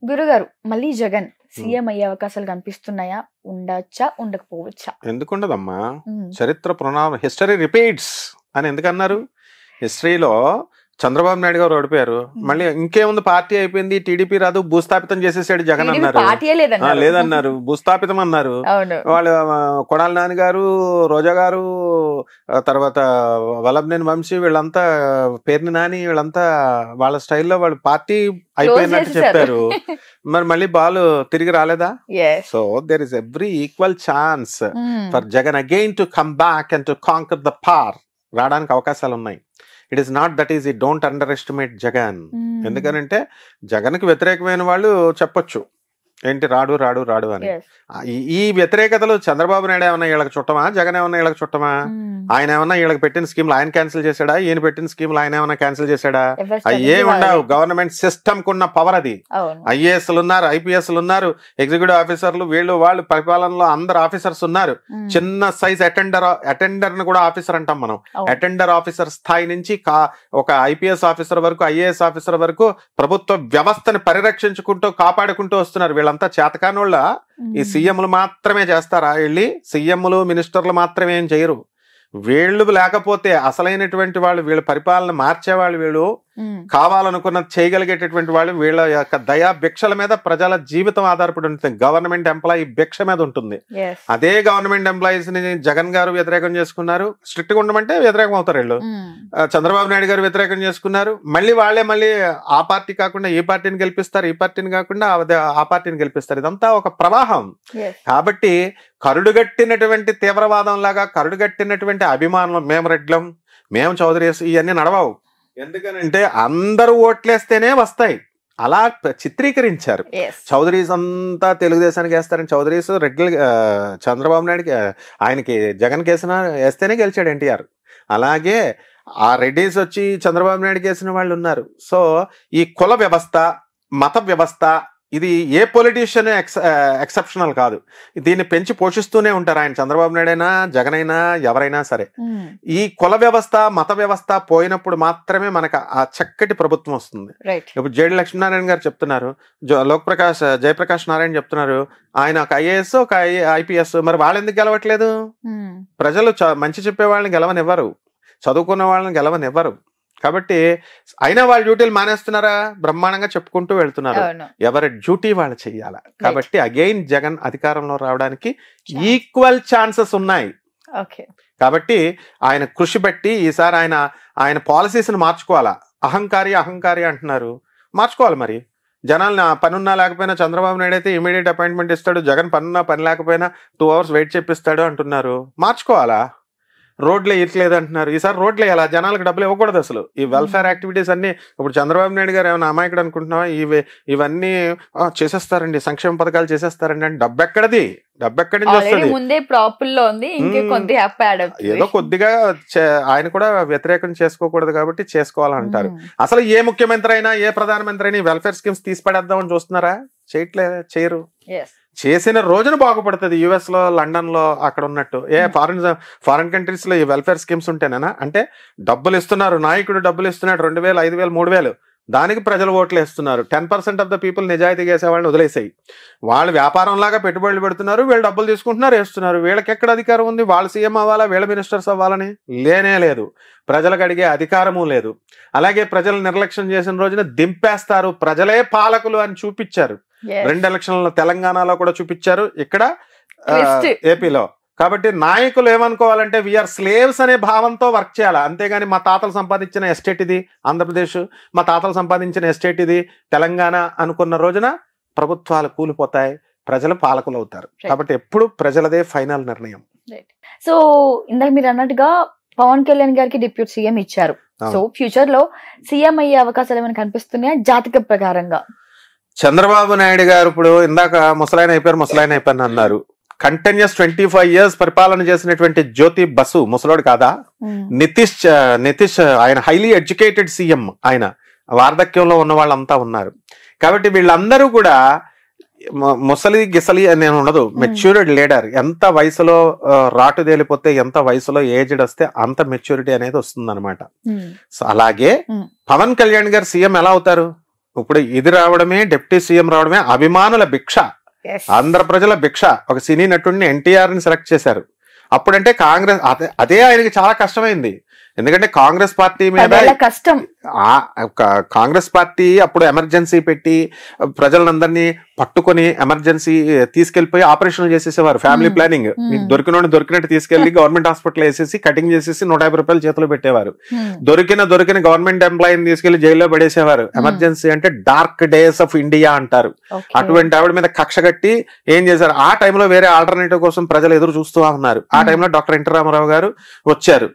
గురుగారు మళ్ళీ జగన్ సీఎం అయ్యే అవకాశాలు కనిపిస్తున్నాయా? ఉండొచ్చా, ఉండకపోవచ్చా? ఎందుకుండదమ్మా? చరిత్ర హిస్టరీ రిపీట్స్ అని ఎందుకన్నారు? హిస్టరీలో చంద్రబాబు నాయుడు గారు ఓడిపోయారు, మళ్ళీ ఇంకేముంది పార్టీ అయిపోయింది, టీడీపీ రాదు, భూస్థాపితం చేసేసాడు జగన్ అన్నారు. లేదన్నారు, భూస్థాపితం అన్నారు. వాళ్ళు కొడాలి నాని గారు, రోజా గారు, తర్వాత వల్లభనేని వంశీ, వీళ్ళంతా పేర్ని నాని, వీళ్ళంతా వాళ్ళ స్టైల్లో వాళ్ళు పార్టీ అయిపోయినట్టు చెప్పారు. మరి మళ్ళీ బాల్ తిరిగి రాలేదా? So there is every equal chance for Jagan again to come back and to conquer the par. రావడానికి అవకాశాలు ఉన్నాయి. It is not that easy, don't underestimate Jagan. ఎందుకనంటే జగన్కి వ్యతిరేకమైన వాళ్ళు చెప్పొచ్చు ఏంటి రాడు రాడు రాడు అని. ఈ వ్యతిరేకతలు చంద్రబాబు నాయుడు ఏమన్నా వీళ్ళకి చుట్టమా? జగన్ ఏమన్నా వీళ్ళకి చుట్టమా? ఆయన ఏమన్నా వీళ్ళకి పెట్టిన స్కీమ్లు ఆయన క్యాన్సిల్ చేశాడా? ఈయన పెట్టిన స్కీమ్లు ఆయన ఏమన్నా క్యాన్సిల్ చేశాడా? అయ్యే ఉండవు. గవర్నమెంట్ సిస్టమ్ కున్న పవర్ అది. ఐఏఎస్లు ఉన్నారు, ఐపీఎస్లు ఉన్నారు, ఎగ్జిక్యూటివ్ ఆఫీసర్లు, వీళ్ళు వాళ్ళు పరిపాలనలో అందరు ఆఫీసర్స్ ఉన్నారు. చిన్న సైజ్ అటెండర్ ను కూడా ఆఫీసర్ అంటాం మనం. అటెండర్ ఆఫీసర్ స్థాయి నుంచి ఒక ఐపీఎస్ ఆఫీసర్ వరకు, ఐఏఎస్ ఆఫీసర్ వరకు ప్రభుత్వ వ్యవస్థని పరిరక్షించుకుంటూ కాపాడుకుంటూ వస్తున్నారు. వీళ్ళంతా చేతకానోళ్ళ. ఈ సీఎంలు మాత్రమే చేస్తారా? వెళ్ళి సీఎంలు మినిస్టర్లు మాత్రమే ఏం చేయరు. వీళ్ళు లేకపోతే అసలైనటువంటి వాళ్ళు, వీళ్ళ పరిపాలన మార్చేవాళ్ళు, వీళ్ళు కావాలనుకున్నది చేయగలిగేటటువంటి వాళ్ళు, వీళ్ళ యొక్క దయా భిక్షల మీద ప్రజల జీవితం ఆధారపడి ఉంటుంది. గవర్నమెంట్ ఎంప్లాయీ భిక్ష మీద ఉంటుంది. అదే గవర్నమెంట్ ఎంప్లాయీస్ ని జగన్ గారు వ్యతిరేకం చేసుకున్నారు. స్ట్రిక్ట్ గా ఉండమంటే వ్యతిరేకం అవుతారు వీళ్ళు. చంద్రబాబు నాయుడు గారు వ్యతిరేకం చేసుకున్నారు. మళ్ళీ ఆ పార్టీ కాకుండా ఈ పార్టీని గెలిపిస్తారు, ఈ పార్టీని కాకుండా ఆ పార్టీని గెలిపిస్తారు. ఇదంతా ఒక ప్రవాహం. కాబట్టి కరుడుగట్టినటువంటి తీవ్రవాదం లాగా, కరుడుగట్టినటువంటి అభిమానులు, మేము రెడ్లం, మేము చౌదరీస్, ఇవన్నీ నడవవు. ఎందుకనంటే అందరూ ఓట్లేస్తేనే వస్తాయి. అలా చిత్రీకరించారు. చౌదరీస్ అంతా తెలుగుదేశానికి వేస్తారని, చౌదరీస్ రెడ్లు చంద్రబాబు నాయుడుకి, ఆయనకి జగన్ వేస్తేనే గెలిచాడు ఎన్టీఆర్. అలాగే ఆ రెడ్డిస్ వచ్చి చంద్రబాబు నాయుడుకి వేసిన వాళ్ళు ఉన్నారు. సో ఈ కుల వ్యవస్థ, మత వ్యవస్థ, ఇది ఏ పొలిటీషియన్ ఎక్సెప్షనల్ కాదు. దీన్ని పెంచి పోషిస్తూనే ఉంటారు. ఆయన చంద్రబాబు నాయుడు అయినా, జగన్ అయినా, ఎవరైనా సరే. ఈ కుల వ్యవస్థ, మత వ్యవస్థ పోయినప్పుడు మాత్రమే మనకు ఆ చక్కటి ప్రభుత్వం వస్తుంది. ఇప్పుడు జేడి లక్ష్మీనారాయణ గారు చెప్తున్నారు, జయప్రకాష్ నారాయణ చెప్తున్నారు, ఆయన ఒక ఐఏఎస్, ఒక ఐపీఎస్. మరి వాళ్ళు ఎందుకు గెలవట్లేదు? ప్రజలు మంచి చెప్పే వాళ్ళని గెలవనివ్వరు, చదువుకున్న వాళ్ళని గెలవనివ్వరు. కాబట్టి అయినా వాళ్ళ డ్యూటీలు మానేస్తున్నారా? బ్రహ్మాండంగా చెప్పుకుంటూ వెళ్తున్నారు. ఎవరి డ్యూటీ వాళ్ళు చెయ్యాల. కాబట్టి అగైన్ జగన్ అధికారంలో రావడానికి ఈక్వల్ ఛాన్సెస్ ఉన్నాయి. కాబట్టి ఆయన కృషి బట్టి ఈసారి ఆయన పాలసీస్ ని మార్చుకోవాలా. అహంకారి అంటున్నారు, మార్చుకోవాలి. మరి జనాలు పనున్నా లేకపోయినా చంద్రబాబు నాయుడు అయితే ఇమీడియట్ అపాయింట్మెంట్ ఇస్తాడు, జగన్ పనున్నా పని లేకపోయినా 2 hours వెయిట్ చేపిస్తాడు అంటున్నారు. మార్చుకోవాలా? రోడ్లు వేయట్లేదు అంటున్నారు. ఈసారి రోడ్లు వేయాలా? జనాలకు డబ్బులు ఇవ్వకూడదు అసలు. ఈ వెల్ఫేర్ యాక్టివిటీస్ అన్ని ఇప్పుడు చంద్రబాబు నాయుడు గారు ఏమైనా అమాయకుడు అనుకుంటున్నావా? ఇవన్నీ చేసేస్తారండి, సంక్షేమ పథకాలు చేసేస్తారండి అంటే డబ్బు ఎక్కడిది? డబ్బు ఎక్కడి నుంచి వస్తుంది? ఏదో కొద్దిగా ఆయన కూడా వ్యతిరేకం చేసుకోకూడదు కాబట్టి చేసుకోవాలంటారు. అసలు ఏ ముఖ్యమంత్రి అయినా, ఏ ప్రధానమంత్రి అయినా వెల్ఫేర్ స్కీమ్స్ తీసి పడేద్దామని చూస్తున్నారా? చేయరు. చేసిన రోజున బాగుపడుతుంది. యుఎస్ లో, లండన్ లో అక్కడ ఉన్నట్టు. ఫారిన్ కంట్రీస్ లో ఈ వెల్ఫేర్ స్కీమ్స్ ఉంటేనేనా? అంటే డబ్బులు ఇస్తున్నారు, నాయకుడు డబ్బులు ఇస్తున్నాడు, 2000, 5000, 3000, దానికి ప్రజలు ఓట్లు వేస్తున్నారు. 10% ఆఫ్ ద పీపుల్ నిజాయితీ చేసే వాళ్ళని వదిలేసాయి. వాళ్ళు వ్యాపారం లాగా పెట్టుబడులు పెడుతున్నారు, వీళ్ళు డబ్బులు తీసుకుంటున్నారు, వేస్తున్నారు. వీళ్ళకి ఎక్కడ అధికారం ఉంది? వాళ్ళు సీఎం అవ్వాలా, వీళ్ళ మినిస్టర్స్ అవ్వాలని లేనే లేదు. ప్రజలకు అడిగే అధికారము లేదు. అలాగే ప్రజలు నిర్లక్ష్యం చేసిన రోజున దింపేస్తారు. ప్రజలే పాలకులు అని చూపించారు. 2 ఎలక్షన్ల తెలంగాణలో కూడా చూపించారు, ఇక్కడ ఏపీలో. కాబట్టి నాయకులు ఏమనుకోవాలంటే వీఆర్ స్లేవ్స్ అనే భావంతో వర్క్ చేయాలి. అంతేగాని మా తాతలు సంపాదించిన ఎస్టేట్ ఇది ఆంధ్రప్రదేశ్, మా తాతలు సంపాదించిన ఎస్టేట్ ఇది తెలంగాణ అనుకున్న రోజున ప్రభుత్వాలు కూలిపోతాయి, ప్రజలు పాలకులు అవుతారు. కాబట్టి ఎప్పుడు ప్రజలదే ఫైనల్ నిర్ణయం. సో ఇందాక మీరు అన్నట్టుగా పవన్ కళ్యాణ్ గారికి డిప్యూటీ సీఎం ఇచ్చారు. సో ఫ్యూచర్ లో సీఎం అయ్యే అవకాశాలు ఏమైనా కనిపిస్తున్నాయా జాతక ప్రకారంగా? చంద్రబాబు నాయుడు గారు ఇప్పుడు ఇందాక ముసలాయన అయిపోయారు అన్నారు. కంటిన్యూస్ 25 years పరిపాలన చేసినటువంటి జ్యోతి బసు ముసలోడు కాదా? నితీష్ ఆయన హైలీ ఎడ్యుకేటెడ్ సీఎం. ఆయన వార్ధక్యంలో ఉన్న వాళ్ళంతా ఉన్నారు. కాబట్టి వీళ్ళందరూ కూడా ముసలి గిసలి అని ఉండదు, మెచ్యూర్డ్ లీడర్. ఎంత వయసులో రాటుదేలిపోతే, ఎంత వయసులో ఏజ్డ్ వస్తే అంత మెచ్యూరిటీ అనేది వస్తుంది అనమాట. అలాగే పవన్ కళ్యాణ్ గారు సీఎం ఎలా అవుతారు? ఇప్పుడు ఇది రావడమే, డిప్యూటీ సీఎం రావడమే అభిమానుల భిక్ష, ఆంధ్ర ప్రజల భిక్ష. ఒక సినీ నటుడిని ఎన్టీఆర్ ని సెలెక్ట్ చేశారు. అప్పుడంటే కాంగ్రెస్ అదే ఆయనకి చాలా కష్టమైంది. ఎందుకంటే కాంగ్రెస్ పార్టీ మీద కష్టం, కాంగ్రెస్ పార్టీ అప్పుడు ఎమర్జెన్సీ పెట్టి ప్రజలందరినీ పట్టుకొని ఎమర్జెన్సీ తీసుకెళ్లిపోయి ఆపరేషన్లు చేసేసేవారు. ఫ్యామిలీ ప్లానింగ్, దొరికినట్టు తీసుకెళ్లి గవర్నమెంట్ హాస్పిటల్ వేసేసి కటింగ్ చేసేసి 150 రూపాయలు చేతిలో పెట్టేవారు. దొరికిన గవర్నమెంట్ ఎంప్లాయీని తీసుకెళ్లి జైల్లో పడేసేవారు. ఎమర్జెన్సీ అంటే డార్క్ డేస్ ఆఫ్ ఇండియా అంటారు. అటువంటి ఆవిడ మీద కక్ష కట్టి ఏం చేశారు, ఆ టైంలో వేరే ఆల్టర్నేటివ్ కోసం ప్రజలు ఎదురు చూస్తూ ఉన్నారు. ఆ టైంలో డాక్టర్ ఎన్టీ రామారావు గారు వచ్చారు.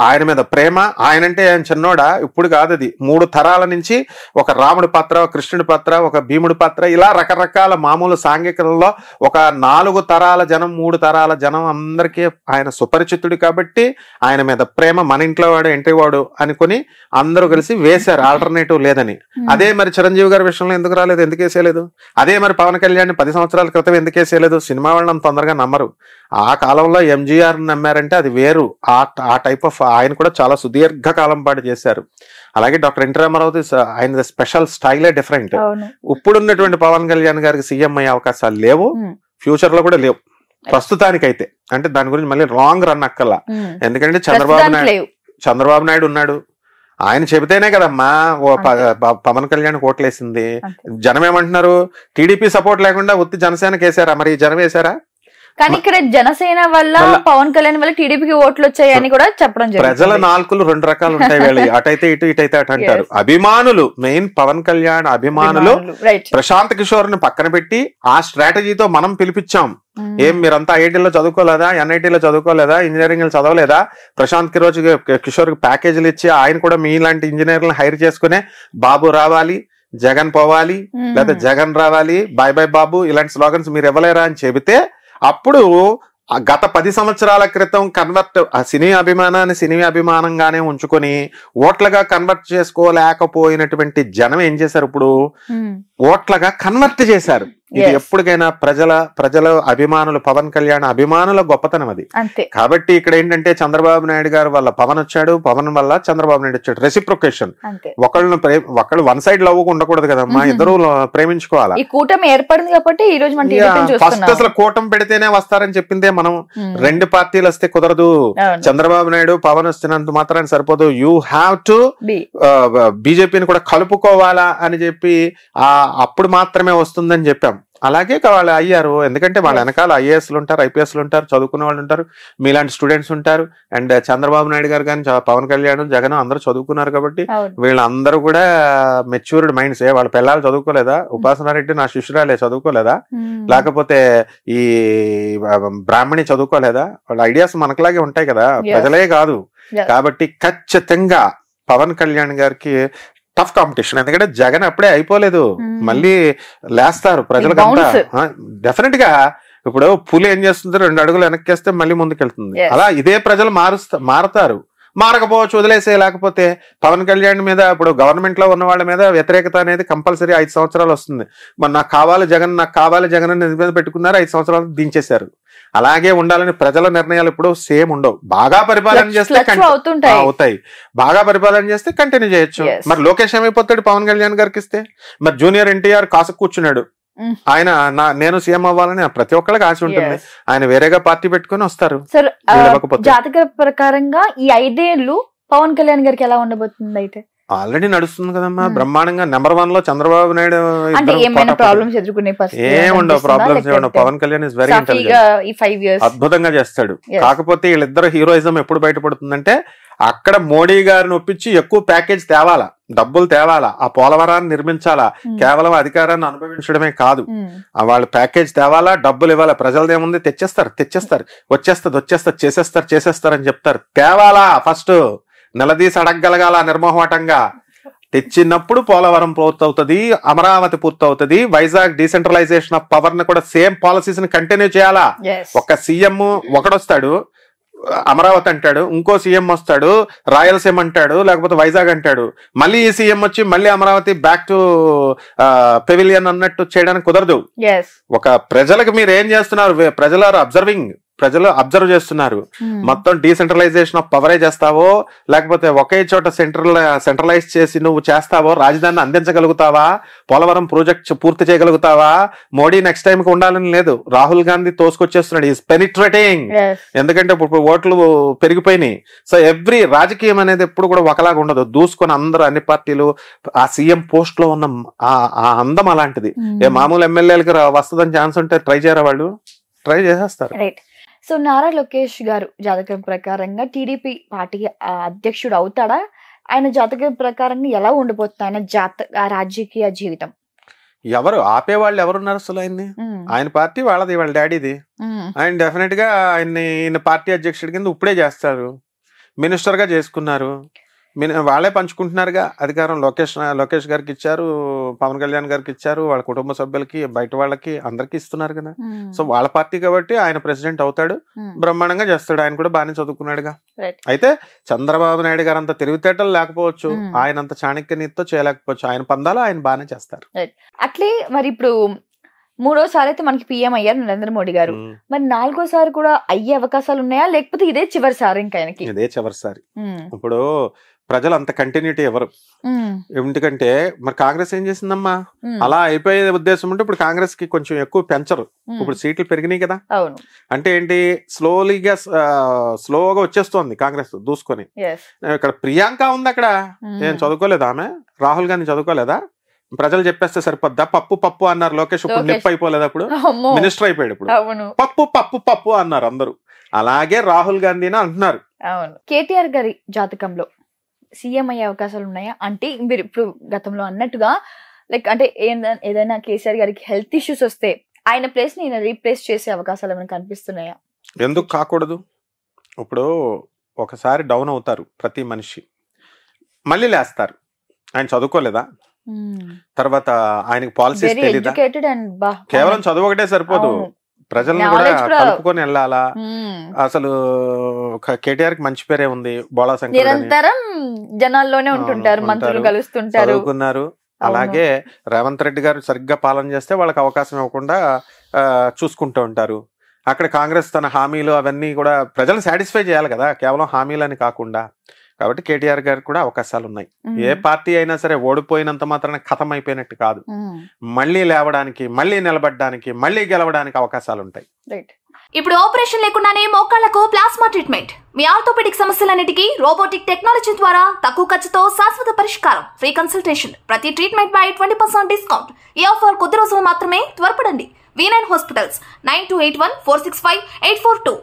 ఆయన మీద ప్రేమ, ఆయనంటే ఆయన చిన్నోడా, ఇప్పుడు కాదు అది 3 తరాల నుంచి ఒక రాముడి పాత్ర, ఒక కృష్ణుడి పాత్ర, ఒక భీముడి పాత్ర, ఇలా రకరకాల మామూలు సాంఘికలలో ఒక 4 తరాల జనం, 3 తరాల జనం అందరికీ ఆయన సుపరిచితుడు కాబట్టి ఆయన మీద ప్రేమ, మన ఇంట్లో వాడు ఎంట్రీ వాడు అనుకుని అందరూ కలిసి వేశారు, ఆల్టర్నేటివ్ లేదని. అదే మరి చిరంజీవి గారి విషయంలో ఎందుకు రాలేదు, ఎందుకు వేసేయలేదు? అదే మరి పవన్ కళ్యాణ్ 10 సంవత్సరాల క్రితం ఎందుకు వేసేయలేదు? సినిమా వాళ్ళని తొందరగా నమ్మరు. ఆ కాలంలో ఎంజీఆర్ నమ్మారంటే అది వేరు. ఆ టైప్ ఆఫ్ ఆయన కూడా చాలా సుదీర్ఘ కాలం పాటు చేశారు. అలాగే డాక్టర్ ఎన్టీ రామారావు ఆయన స్పెషల్ స్టైలే డిఫరెంట్. ఇప్పుడున్నటువంటి పవన్ కళ్యాణ్ గారికి సీఎం అయ్యే అవకాశాలు లేవు, ఫ్యూచర్ లో కూడా లేవు ప్రస్తుతానికైతే. అంటే దాని గురించి మళ్ళీ లాంగ్ రన్ అక్కల్లా. ఎందుకంటే చంద్రబాబు నాయుడు ఉన్నాడు, ఆయన చెబితేనే కదమ్మా పవన్ కళ్యాణ్ ఓట్లేసింది. జనం ఏమంటున్నారు, టీడీపీ సపోర్ట్ లేకుండా ఉత్తి జనసేనకి వేసారా? మరి జనం వేసారా? కానీ ఇక్కడ జనసేన వల్ల పవన్ కళ్యాణ్ వల్ల టీడీపీకి ఓట్లు వచ్చాయని కూడా చెప్పడం జరిగింది. ప్రజల నాలుకలు 2 రకాలు ఉంటాయి వీళ్ళు, అటైతే ఇటు, ఇటైతే అటు అంటారు. అభిమానులు, మెయిన్ పవన్ కళ్యాణ్ అభిమానులు ప్రశాంత్ కిషోర్ ని పక్కన పెట్టి ఆ స్ట్రాటజీతో మనం పిలిపించాం. ఏం మీరంతా ఐఐటీలో చదువుకోలేదా, ఎన్ఐటీలో చదువుకోలేదా, ఇంజనీరింగ్ చదవలేదా? ప్రశాంత్ కిషోర్ కి ప్యాకేజీలు ఇచ్చి ఆయన కూడా మీలాంటి ఇంజనీర్లను హైర్ చేసుకునే బాబు రావాలి, జగన్ పోవాలి, లేదా జగన్ రావాలి, బాయ్ బాయ్ బాబు, ఇలాంటి స్లోగన్స్ మీరు ఇవ్వలేరా అని చెబితే అప్పుడు గత 10 సంవత్సరాల క్రితం సినీ అభిమానాన్ని సినీ అభిమానంగానే ఉంచుకొని ఓట్లుగా కన్వర్ట్ చేసుకోలేకపోయినటువంటి జనం ఏం చేశారు, ఇప్పుడు ఓట్లుగా కన్వర్ట్ చేశారు. ఇది ఎప్పటికైనా ప్రజల అభిమానులు, పవన్ కళ్యాణ్ అభిమానుల గొప్పతనం అది. కాబట్టి ఇక్కడ ఏంటంటే చంద్రబాబు నాయుడు గారు వల్ల పవన్ వచ్చాడు, పవన్ వల్ల చంద్రబాబు నాయుడు వచ్చాడు. రెసిప్రొకేషన్. ఒకళ్ళు వన్ సైడ్ లవ్ ఉండకూడదు కదమ్మా, ఇద్దరు ప్రేమించుకోవాలి. ఈ కూటమి ఏర్పడింది కాబట్టి ఈ రోజు ఫస్ట్ అసలు కూటమి పెడితేనే వస్తారని చెప్పిందే మనం. 2 పార్టీలు వస్తే కుదరదు. చంద్రబాబు నాయుడు పవన్ వస్తున్నంత మాత్రాన్ని సరిపోదు, యూ హ్యావ్ టు బీజేపీని కూడా కలుపుకోవాలా అని చెప్పి అప్పుడు మాత్రమే వస్తుందని చెప్పాం. అలాగే వాళ్ళు అయ్యారు. ఎందుకంటే వాళ్ళ వెనకాల ఐఏఎస్లు ఉంటారు, ఐపీఎస్లు ఉంటారు, చదువుకునే వాళ్ళు ఉంటారు, మీలాంటి స్టూడెంట్స్ ఉంటారు. అండ్ చంద్రబాబు నాయుడు గారు కానీ పవన్ కళ్యాణ్, జగన్ అందరూ చదువుకున్నారు కాబట్టి వీళ్ళందరూ కూడా మెచ్యూర్డ్ మైండ్స్. వాళ్ళ పిల్లలు చదువుకోలేదా? ఉపాసనారెడ్డి నా శిష్యురాలే చదువుకోలేదా? లేకపోతే ఈ బ్రాహ్మణి చదువుకోలేదా? వాళ్ళ ఐడియాస్ మనకులాగే ఉంటాయి కదా, ప్రజలే కాదు. కాబట్టి ఖచ్చితంగా పవన్ కళ్యాణ్ గారికి టఫ్ కాంపిటీషన్. ఎందుకంటే జగన్ అప్పుడే అయిపోలేదు, మళ్ళీ లేస్తారు ప్రజలకంతా డెఫినెట్ గా. ఇప్పుడు పులి ఏం చేస్తుంది, 2 అడుగులు వెనక్కేస్తే మళ్ళీ ముందుకెళ్తుంది. అలా ఇదే ప్రజలు మారతారు. మారకపోవచ్చు, వదిలేసే. లేకపోతే పవన్ కళ్యాణ్ మీద ఇప్పుడు గవర్నమెంట్ లో ఉన్న వాళ్ళ మీద వ్యతిరేకత అనేది కంపల్సరీ 5 సంవత్సరాలు వస్తుంది. మరి నాకు కావాలి జగన్ అని మీద పెట్టుకున్నారు, 5 సంవత్సరాలు దించేశారు. అలాగే ఉండాలని ప్రజల నిర్ణయాలు ఇప్పుడు సేమ్ ఉండవు. బాగా పరిపాలన చేస్తే అవుతాయి, బాగా పరిపాలన చేస్తే కంటిన్యూ చేయొచ్చు. మరి లోకేష్ ఏమైపోతాడు పవన్ కళ్యాణ్ గారికి ఇస్తే? మరి జూనియర్ ఎన్టీఆర్ కాసు కూర్చున్నాడు, ఆయన నేను సీఎం అవ్వాలని ప్రతి ఒక్కరికి ఆశ ఉంటుంది. ఆయన వేరేగా పార్టీ పెట్టుకుని వస్తారు. జాతక ప్రకారంగా ఈ 5 ఏళ్ళు పవన్ కళ్యాణ్ గారికి ఎలా ఉండబోతుంది? అయితే ఆల్రెడీ నడుస్తుంది కదమ్మా బ్రహ్మాండంగా. నెంబర్ 1 లో చంద్రబాబు నాయుడు. ఏమైనా ప్రాబ్లమ్స్ ఎదుర్కొనే ఏముండవు, ప్రాబ్లమ్స్ ఏముండవు. Pawan Kalyan is very intelligent, అద్భుతంగా చేస్తాడు. కాకపోతే వీళ్ళిద్దరు హీరోయిజం ఎప్పుడు బయటపడుతుందంటే అక్కడ మోడీ గారిని ఒప్పించి ఎక్కువ ప్యాకేజ్ తేవాలా, డబ్బులు తేవాలా, ఆ పోలవరాన్ని నిర్మించాలా. కేవలం అధికారాన్ని అనుభవించడమే కాదు, వాళ్ళ ప్యాకేజ్ తేవాలా, డబ్బులు ఇవ్వాలా. ప్రజలదేముంది, తెచ్చేస్తారు, చేసేస్తారు అని చెప్తారు. తేవాలా, ఫస్ట్ నిలదీసి అడగగలగాల నిర్మోహమాటంగా. తెచ్చినప్పుడు పోలవరం పూర్తవుతుంది, అమరావతి పూర్తవుతుంది, వైజాగ్ డీసెంట్రలైజేషన్ ఆఫ్ పవర్ ని కూడా సేమ్ పాలసీస్ ని కంటిన్యూ చేయాలా. ఒక సీఎం ఒకడొస్తాడు అమరావతి అంటాడు, ఇంకో సీఎం వస్తాడు రాయలసీమ అంటాడు, లేకపోతే వైజాగ్ అంటాడు, మళ్ళీ ఈ సీఎం వచ్చి మళ్ళీ అమరావతి బ్యాక్ టు పెవిలియన్ అన్నట్టు చేయడానికి కుదరదు. ఒక ప్రజలకు మీరు ఏం చేస్తున్నారు, ప్రజలు ఆర్ అబ్జర్వింగ్. ప్రజలు అబ్జర్వ్ చేస్తున్నారు. మొత్తం డీసెంట్రలైజేషన్ ఆఫ్ పవరే చేస్తావో, లేకపోతే ఒకే చోట సెంట్రలైజ్ చేసి నువ్వు చేస్తావో, రాజధానిని అందించగలుగుతావా, పోలవరం ప్రాజెక్ట్ పూర్తి చేయగలుగుతావా? మోడీ నెక్స్ట్ టైం కి ఉండాలని లేదు, రాహుల్ గాంధీ తోసుకొచ్చేస్తున్నాడు, ఈస్ పెనిట్రేటింగ్. ఎందుకంటే ఇప్పుడు ఓట్లు పెరిగిపోయినాయి. సో ఎవ్రీ రాజకీయం అనేది ఎప్పుడు కూడా ఒకలాగా ఉండదు, దూసుకొని అందరూ అన్ని పార్టీలు. ఆ సీఎం పోస్ట్ లో ఉన్న ఆ అందం అలాంటిది. ఏ మామూలు ఎమ్మెల్యేలకి వస్తుందని ఛాన్స్ ఉంటే ట్రై చేయరా? వాళ్ళు ట్రై చేసేస్తారు. సో నారా లోకేష్ గారు జాతకం ప్రకారంగా టీడీపీ పార్టీ అధ్యక్షుడు అవుతాడా? ఆయన జాతకం ప్రకారంగా ఎలా ఉండిపోతుంది ఆయన రాజకీయ జీవితం? ఎవరు ఆపేవాళ్ళు ఎవరున్నారు అసలు ఆయన్ని? ఆయన పార్టీ వాళ్ళది, వాళ్ళ డాడీది. ఆయన డెఫినెట్ గా ఈయన పార్టీ అధ్యక్షుడి కింద ఇప్పుడే చేస్తారు. మినిస్టర్ గా చేసుకున్నారు, వాళ్ళే పంచుకుంటున్నారుగా అధికారం. లోకేష్ గారికి ఇచ్చారు, పవన్ కళ్యాణ్ గారికి ఇచ్చారు, వాళ్ళ కుటుంబ సభ్యులకి, బయట వాళ్ళకి అందరికి ఇస్తున్నారు కదా. సో వాళ్ళ పార్టీ కాబట్టి ఆయన ప్రెసిడెంట్ అవుతాడు, బ్రహ్మాండంగా చేస్తాడు. ఆయన కూడా బాగానే చదువుకున్నాడుగా. అయితే చంద్రబాబు నాయుడు గారు అంత తెలివితేటలు లేకపోవచ్చు, ఆయన అంత చాణక్యనీతితో చేయలేకపోవచ్చు. ఆయన పందాలు ఆయన బాగానే చేస్తారు. అట్లే మరి ఇప్పుడు 3వ సారి అయితే మనకి పిఎం అయ్యారు నరేంద్ర మోడీ గారు. మరి 4వ సారి కూడా అయ్యే అవకాశాలు ఉన్నాయా, లేకపోతే ఇదే చివరిసారి? ఇంకా ఆయనకి ఇదే చివరిసారి. ఇప్పుడు ప్రజలు అంత కంటిన్యూటీ ఎవరు, ఎందుకంటే మరి కాంగ్రెస్ ఏం చేసిందమ్మా, అలా అయిపోయే ఉద్దేశం ఉంటే ఇప్పుడు కాంగ్రెస్ కి కొంచెం ఎక్కువ పెంచరు. ఇప్పుడు సీట్లు పెరిగినాయి కదా. అంటే ఏంటి, స్లోగా వచ్చేస్తోంది కాంగ్రెస్ దూసుకొని. ఇక్కడ ప్రియాంక ఉంది, అక్కడ ఏం చదువుకోలేదా ఆమె? రాహుల్ గాంధీ చదువుకోలేదా? ప్రజలు చెప్పేస్తే సరిపోద్దా? పప్పు పప్పు అన్నారు లోకేష్, ఇప్పుడు నిప్పు అయిపోలేదు, అప్పుడు మినిస్టర్ అయిపోయాడు. ఇప్పుడు పప్పు పప్పు పప్పు అన్నారు అందరూ. అలాగే రాహుల్ గాంధీని అంటున్నారు. కేటీఆర్ గారి జాతకంలో సీఎం అయ్యే అవకాశాలు ఉన్నాయా? అంటే మీరు ఇప్పుడు గతంలో అన్నట్టుగా లైక్ అంటే ఏదైనా కేసీఆర్ గారికి హెల్త్ ఇష్యూస్ వస్తే ఆయన ప్లేస్ ని రీప్లేస్ చేసే అవకాశాలు ఏమైనా కనిపిస్తున్నాయా? ఎందుకు కాకూడదు? ఇప్పుడు ఒకసారి డౌన్ అవుతారు ప్రతి మనిషి, మళ్ళీ లేస్తారు. ఆయన చదువుకోలేదా? తర్వాత ఆయనకి పాలసీస్ తెలీదా? కేవలం చదువు ఒకటే సరిపోదు, ప్రజలను కూడా కలుపుకొని వెళ్ళాలా. అసలు కేటీఆర్ కి మంచి పేరే ఉంది, బోళా శంకర్ నిరంతరం జనాల్లోనే ఉంటుంటారు, మంత్రులు కలుస్తుంటారు, చదువుకున్నారు. అలాగే రేవంత్ రెడ్డి గారు సరిగ్గా పాలన చేస్తే వాళ్ళకి అవకాశం ఇవ్వకుండా చూసుకుంటూ ఉంటారు. అక్కడ కాంగ్రెస్ తన హామీలు అవన్నీ కూడా ప్రజలు సాటిస్ఫై చేయాలి కదా, కేవలం హామీలు అని కాకుండా. కాబట్టి కేటీఆర్ గారికి కూడా అవకాశాలు ఉన్నాయి. ఏ పార్టీ అయినా సరే ఓడిపోయినంత మాత్రాన ఖతం అయిపోయినట్టు కాదు, మళ్ళీ లేవడానికి, మళ్ళీ నిలబడడానికి, మళ్ళీ గెలవడానికి అవకాశాలు ఉంటాయి. ఇప్పుడు ఆపరేషన్ లేకుండానే మోకాళ్లకు ప్లాస్మా ట్రీట్మెంట్, మీ ఆర్థోపెడిక్ సమస్యలన్నిటికీ రోబోటిక్ టెక్నాలజీ ద్వారా తక్కువ ఖర్చుతో శాశ్వత పరిష్కారం, ఫ్రీ కన్సల్టేషన్, ప్రతి ట్రీట్మెంట్ పై 20% డిస్కౌంట్. ఈ ఆఫర్ కొద్ది రోజులు మాత్రమే, త్వరపడండి. V9 hospitals 9281465842.